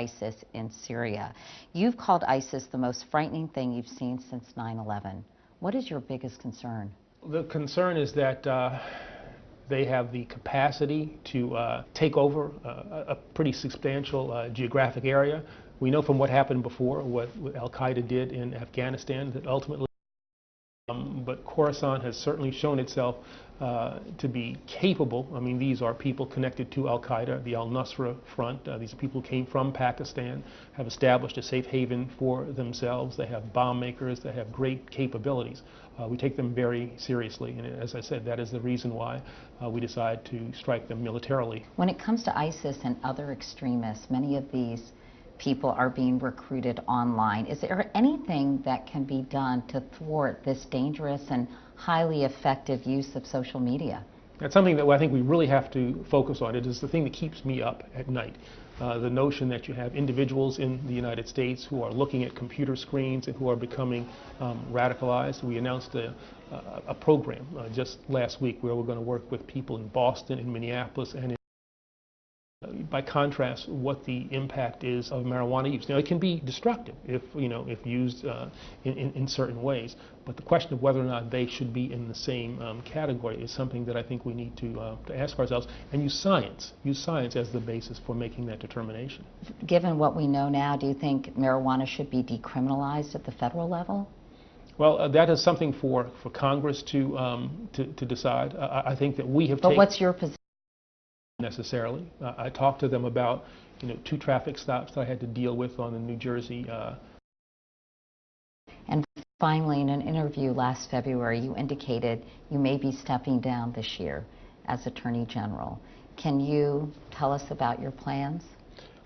ISIS in Syria. You've called ISIS the most frightening thing you've seen since 9/11. What is your biggest concern? The concern is that they have the capacity to take over a pretty substantial geographic area. We know from what happened before, what Al-Qaeda did in Afghanistan, that ultimately, but Khorasan has certainly shown itself to be capable. I mean, these are people connected to Al-Qaeda, the Al-Nusra Front. These are people who came from Pakistan, have established a safe haven for themselves. They have bomb makers. They have great capabilities. We take them very seriously, and as I said, that is the reason why we decide to strike them militarily. When it comes to ISIS and other extremists, many of these people are being recruited online. Is there anything that can be done to thwart this dangerous and highly effective use of social media? That's something that I think we really have to focus on. It is the thing that keeps me up at night. The notion that you have individuals in the United States who are looking at computer screens and who are becoming radicalized. We announced a program just last week where we're going to work with people in Boston, in Minneapolis, and by contrast, what the impact is of marijuana use. Now, it can be destructive if used in certain ways, but the question of whether or not they should be in the same category is something that I think we need to ask ourselves and use science as the basis for making that determination. Given what we know now, do you think marijuana should be decriminalized at the federal level? Well, that is something for Congress to decide. I think that we have. But what's your position? Necessarily. I talked to them about 2 traffic stops that I had to deal with on the New Jersey. And finally, in an interview last February, you indicated you may be stepping down this year as Attorney General. Can you tell us about your plans?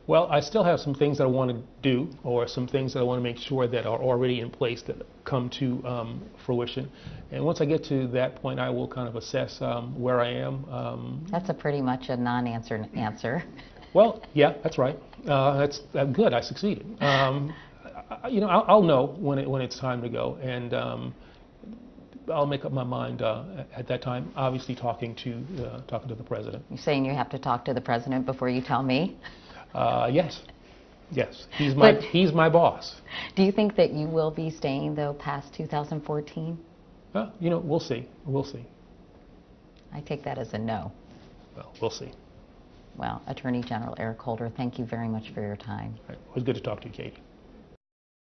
Well, I still have some things that I want to do, or some things that I want to make sure that are already in place that come to fruition. And once I get to that point, I will kind of assess where I am. That's a pretty much a non-answer answer. Well, yeah, that's right. That's good. I succeeded. I'll know when it's time to go, and I'll make up my mind at that time. Obviously, talking to the president. You're saying you have to talk to the president before you tell me? Yes. He's my boss. Do you think that you will be staying though past 2014? We'll see. We'll see. I take that as a no. Well, we'll see. Well, Attorney General Eric Holder, thank you very much for your time. It was good to talk to you, Katie.